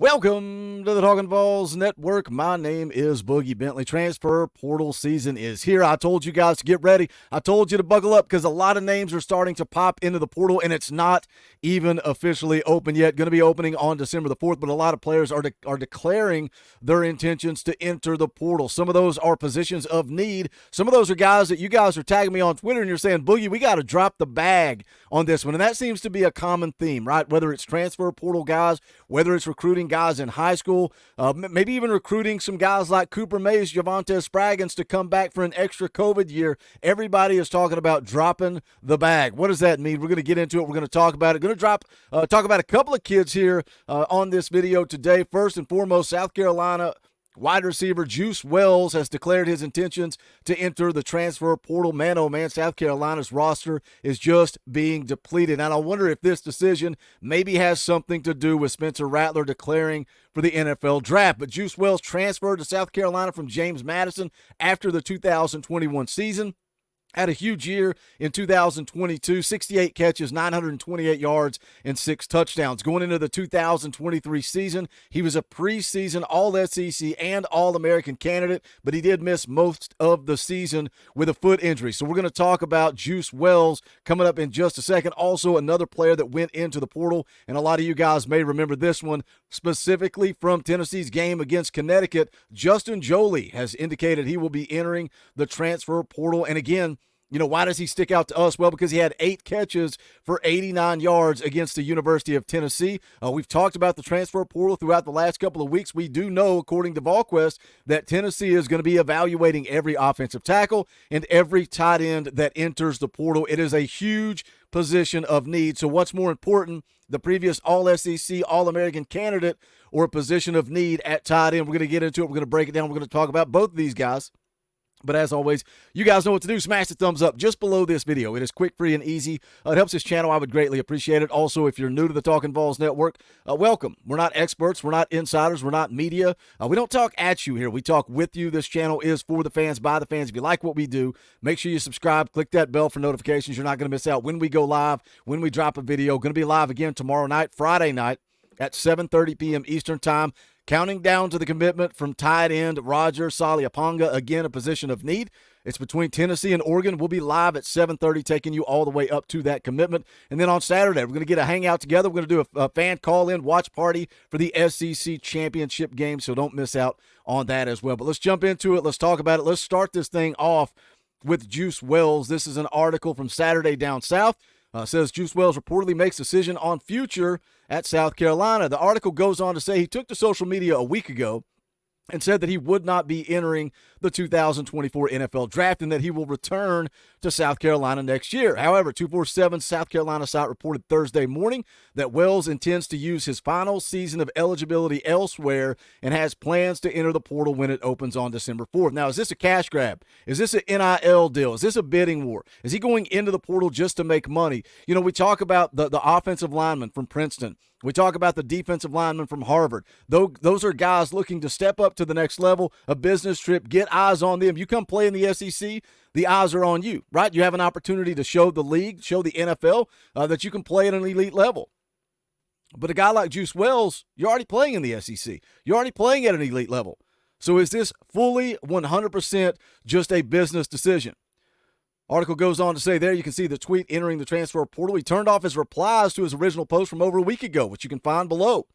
Welcome to the Talkin VAWLS Network. My name is Boogie Bentley. Transfer portal season is here. I told you guys to get ready. I told you to buckle up because a lot of names are starting to pop into the portal, and it's not even officially open yet. Going to be opening on December the 4th, but a lot of players are declaring their intentions to enter the portal. Some of those are positions of need. Some of those are guys that you guys are tagging me on Twitter, and you're saying, Boogie, we got to drop the bag on this one. And that seems to be a common theme, right? Whether it's transfer portal guys, whether it's recruiting guys in high school, maybe even recruiting some guys like Cooper Mays, Javonte Spraggins to come back for an extra COVID year. Everybody is talking about dropping the bag. What does that mean? We're going to get into it. We're going to talk about it. Going to talk about a couple of kids here on this video today. First and foremost, South Carolina wide receiver Juice Wells has declared his intentions to enter the transfer portal. Man, oh man, South Carolina's roster is just being depleted. And I wonder if this decision maybe has something to do with Spencer Rattler declaring for the NFL draft. But Juice Wells transferred to South Carolina from James Madison after the 2021 season. Had a huge year in 2022, 68 catches, 928 yards, and 6 touchdowns. Going into the 2023 season, he was a preseason All-SEC and All-American candidate, but he did miss most of the season with a foot injury. So we're going to talk about Juice Wells coming up in just a second. Also, another player that went into the portal, and a lot of you guys may remember this one, specifically from Tennessee's game against Connecticut. Justin Joly has indicated he will be entering the transfer portal. And again, you know, why does he stick out to us? Well, because he had 8 catches for 89 yards against the University of Tennessee. We've talked about the transfer portal throughout the last couple of weeks. We do know, according to VolQuest, that Tennessee is going to be evaluating every offensive tackle and every tight end that enters the portal. It is a huge position of need. So what's more important, the previous All-SEC, All-American candidate, or a position of need at tight end? We're going to get into it. We're going to break it down. We're going to talk about both of these guys. But as always, you guys know what to do. Smash the thumbs up just below this video. It is quick, free, and easy. It helps this channel. I would greatly appreciate it. Also, if you're new to the Talkin VAWLS Network, welcome. We're not experts. We're not insiders. We're not media. We don't talk at you here. We talk with you. This channel is for the fans, by the fans. If you like what we do, make sure you subscribe. Click that bell for notifications. You're not going to miss out when we go live, when we drop a video. Going to be live again tomorrow night, Friday night at 7:30 p.m. Eastern Time. Counting down to the commitment from tight end Roger Saliaponga, again, a position of need. It's between Tennessee and Oregon. We'll be live at 7:30, taking you all the way up to that commitment. And then on Saturday, we're going to get a hangout together. We're going to do a fan call-in watch party for the SEC championship game, so don't miss out on that as well. But let's jump into it. Let's talk about it. Let's start this thing off with Juice Wells. This is an article from Saturday Down South. Says Juice Wells reportedly makes decision on future at South Carolina. The article goes on to say he took to social media a week ago and said that he would not be entering the 2024 NFL Draft and that he will return to South Carolina next year. However, 247 South Carolina site reported Thursday morning that Wells intends to use his final season of eligibility elsewhere and has plans to enter the portal when it opens on December 4th. Now, is this a cash grab? Is this an NIL deal? Is this a bidding war? Is he going into the portal just to make money? You know, we talk about the offensive lineman from Princeton. We talk about the defensive lineman from Harvard. Those are guys looking to step up to the next level, a business trip, get eyes on them. You come play in the SEC, the eyes are on you, right? You have an opportunity to show the league, show the NFL that you can play at an elite level. But a guy like Juice Wells, you're already playing in the SEC. You're already playing at an elite level. So is this fully 100% just a business decision? Article goes on to say there you can see the tweet entering the transfer portal. He turned off his replies to his original post from over a week ago, which you can find below.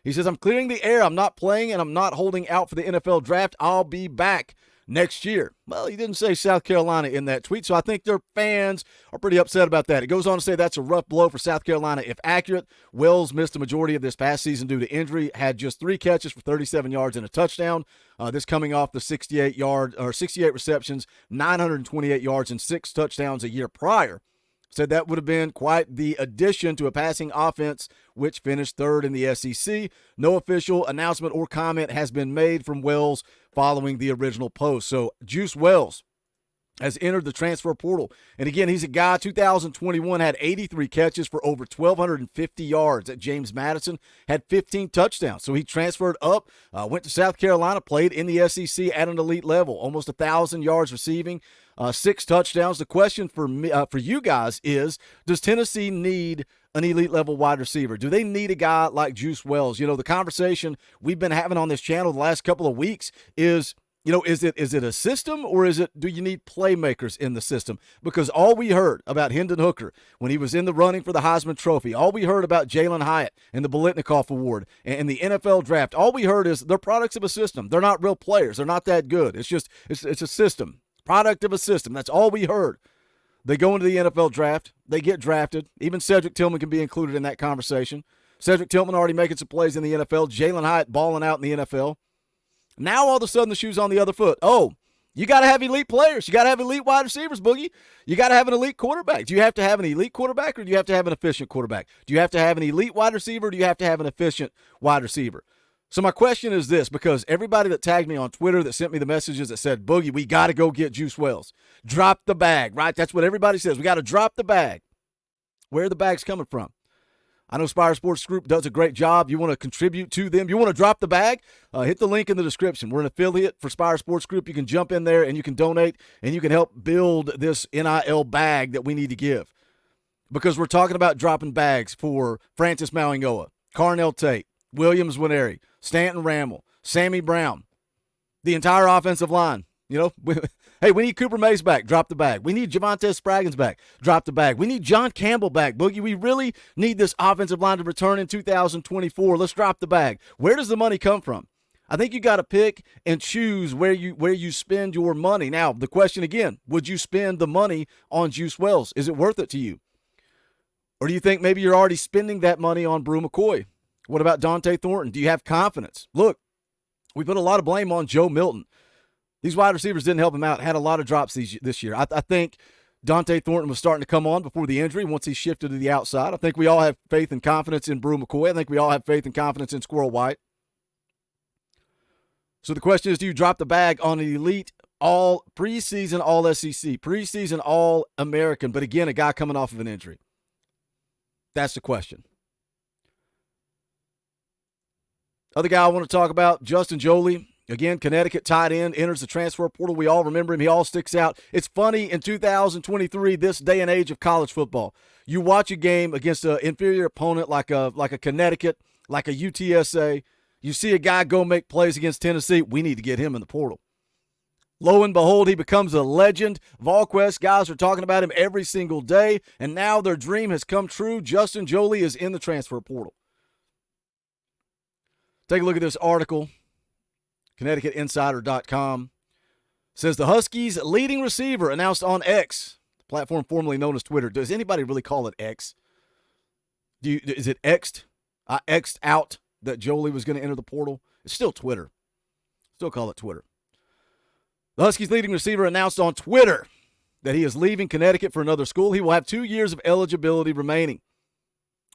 He says, I'm clearing the air. I'm not playing and I'm not holding out for the NFL draft. I'll be back next year. Well, he didn't say South Carolina in that tweet, so I think their fans are pretty upset about that. It goes on to say that's a rough blow for South Carolina if accurate. Wells missed the majority of this past season due to injury, had just 3 catches for 37 yards and a touchdown. This coming off the 68 receptions, 928 yards and 6 touchdowns a year prior. Said that would have been quite the addition to a passing offense, which finished 3rd in the SEC. No official announcement or comment has been made from Wells following the original post. So Juice Wells has entered the transfer portal. And again, he's a guy, 2021, had 83 catches for over 1,250 yards at James Madison, had 15 touchdowns. So he transferred up, went to South Carolina, played in the SEC at an elite level, almost 1,000 yards receiving, 6 touchdowns. The question for me, for you guys is, does Tennessee need an elite level wide receiver? Do they need a guy like Juice Wells? You know, the conversation we've been having on this channel the last couple of weeks is, you know, is it a system, or do you need playmakers in the system? Because all we heard about Hendon Hooker when he was in the running for the Heisman Trophy, all we heard about Jalen Hyatt and the Biletnikoff Award and the NFL draft, all we heard is they're products of a system. They're not real players. They're not that good. It's just it's a system, product of a system. That's all we heard. They go into the NFL draft. They get drafted. Even Cedric Tillman can be included in that conversation. Cedric Tillman already making some plays in the NFL. Jalen Hyatt balling out in the NFL. Now all of a sudden the shoe's on the other foot. Oh, you got to have elite players. You got to have elite wide receivers, Boogie. You got to have an elite quarterback. Do you have to have an elite quarterback, or do you have to have an efficient quarterback? Do you have to have an elite wide receiver, or do you have to have an efficient wide receiver? So my question is this, because everybody that tagged me on Twitter, that sent me the messages that said, Boogie, we got to go get Juice Wells. Drop the bag, right? That's what everybody says. We got to drop the bag. Where are the bags coming from? I know Spire Sports Group does a great job. You want to contribute to them. You want to drop the bag? Hit the link in the description. We're an affiliate for Spire Sports Group. You can jump in there and you can donate, and you can help build this NIL bag that we need to give. Because we're talking about dropping bags for Francis Mauigoa, Carnell Tate, Williams Winery, Stanton Ramel, Sammy Brown, the entire offensive line. You know, hey, we need Cooper Mays back. Drop the bag. We need Javonte Spraggins back. Drop the bag. We need John Campbell back. Boogie, we really need this offensive line to return in 2024. Let's drop the bag. Where does the money come from? I think you got to pick and choose where you spend your money. Now, the question again, would you spend the money on Juice Wells? Is it worth it to you? Or do you think maybe you're already spending that money on Brew McCoy? What about Dante Thornton? Do you have confidence? Look, we put a lot of blame on Joe Milton. These wide receivers didn't help him out. Had a lot of drops this year. I think Dante Thornton was starting to come on before the injury once he shifted to the outside. I think we all have faith and confidence in Brew McCoy. I think we all have faith and confidence in Squirrel White. So the question is, do you drop the bag on an elite preseason All-SEC, preseason All-American, but again, a guy coming off of an injury? That's the question. Other guy I want to talk about, Justin Joly. Again, Connecticut tight end, enters the transfer portal. We all remember him. He all sticks out. It's funny in 2023, this day and age of college football. You watch a game against an inferior opponent like a Connecticut, like a UTSA. You see a guy go make plays against Tennessee. We need to get him in the portal. Lo and behold, he becomes a legend. VolQuest guys are talking about him every single day, and now their dream has come true. Justin Joly is in the transfer portal. Take a look at this article. ConnecticutInsider.com says the Huskies' leading receiver announced on X, the platform formerly known as Twitter. Does anybody really call it X? Is it X'd? I X'd out that Joly was going to enter the portal. It's still Twitter. Still call it Twitter. The Huskies' leading receiver announced on Twitter that he is leaving Connecticut for another school. He will have 2 years of eligibility remaining.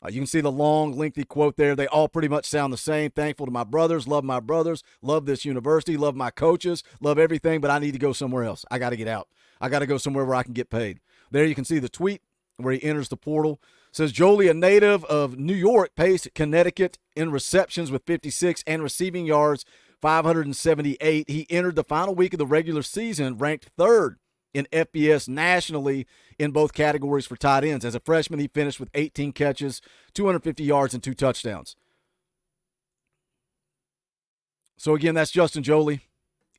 You can see the long, lengthy quote there. They all pretty much sound the same. Thankful to my brothers, love this university, love my coaches, love everything, but I need to go somewhere else. I got to get out. I got to go somewhere where I can get paid. There you can see the tweet where he enters the portal. It says, Joly, a native of New York, paced Connecticut in receptions with 56 and receiving yards 578. He entered the final week of the regular season ranked third in FBS nationally in both categories for tight ends. As a freshman, he finished with 18 catches, 250 yards, and 2 touchdowns. So, again, that's Justin Joly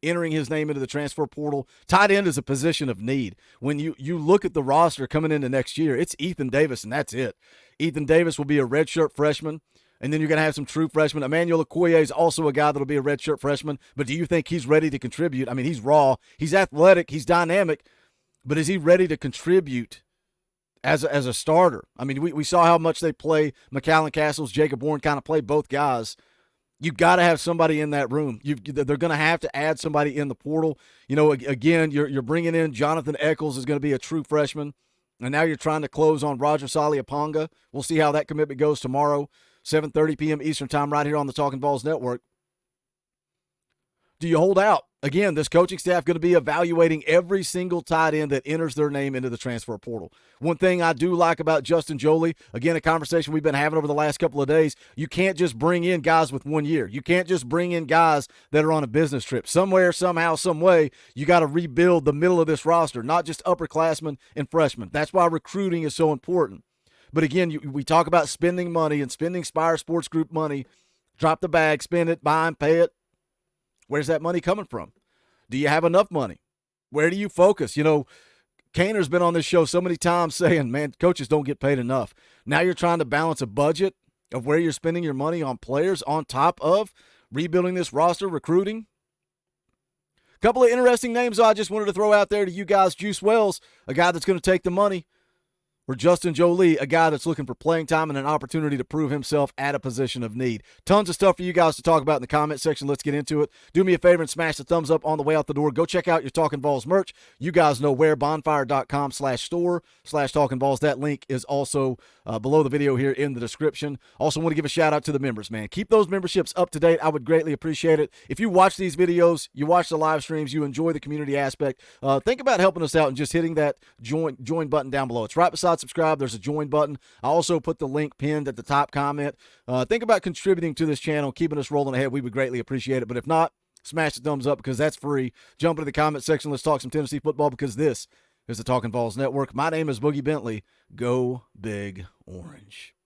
entering his name into the transfer portal. Tight end is a position of need. When you look at the roster coming into next year, it's Ethan Davis, and that's it. Ethan Davis will be a redshirt freshman, and then you're going to have some true freshmen. Emmanuel Okoye is also a guy that will be a redshirt freshman, but do you think he's ready to contribute? I mean, he's raw. He's athletic. He's dynamic. But is he ready to contribute as a starter? I mean, we saw how much they play McAllen Castles, Jacob Warren kind of play both guys. You got to have somebody in that room. They're going to have to add somebody in the portal. You know, again, you're bringing in Jonathan Eccles is going to be a true freshman, and now you're trying to close on Roger Saliaponga. We'll see how that commitment goes tomorrow, 7:30 p.m. Eastern time, right here on the Talkin VAWLS Network. Do you hold out? Again, this coaching staff going to be evaluating every single tight end that enters their name into the transfer portal. One thing I do like about Justin Joly, again, a conversation we've been having over the last couple of days, you can't just bring in guys with 1 year. You can't just bring in guys that are on a business trip. Somewhere, somehow, some way, you got to rebuild the middle of this roster, not just upperclassmen and freshmen. That's why recruiting is so important. But again, we talk about spending money and spending Spire Sports Group money. Drop the bag, spend it, buy and pay it. Where's that money coming from? Do you have enough money? Where do you focus? You know, Kaner's been on this show so many times saying, man, coaches don't get paid enough. Now you're trying to balance a budget of where you're spending your money on players on top of rebuilding this roster, recruiting. A couple of interesting names I just wanted to throw out there to you guys. Juice Wells, a guy that's going to take the money. Or Justin Joly, a guy that's looking for playing time and an opportunity to prove himself at a position of need. Tons of stuff for you guys to talk about in the comment section. Let's get into it. Do me a favor and smash the thumbs up on the way out the door. Go check out your Talkin VAWLS merch. You guys know where, bonfire.com/store/Talkin VAWLS. That link is also below the video here in the description. Also want to give a shout out to the members, man. Keep those memberships up to date. I would greatly appreciate it. If you watch these videos, you watch the live streams, you enjoy the community aspect, think about helping us out and just hitting that join button down below. It's right beside subscribe. There's a join button. I also put the link pinned at the top comment. Think about contributing to this channel, keeping us rolling ahead. We would greatly appreciate it. But if not, smash the thumbs up because that's free. Jump into the comment section. Let's talk some Tennessee football because this is the Talkin VAWLS Network. My name is Boogie Bentley. Go Big Orange.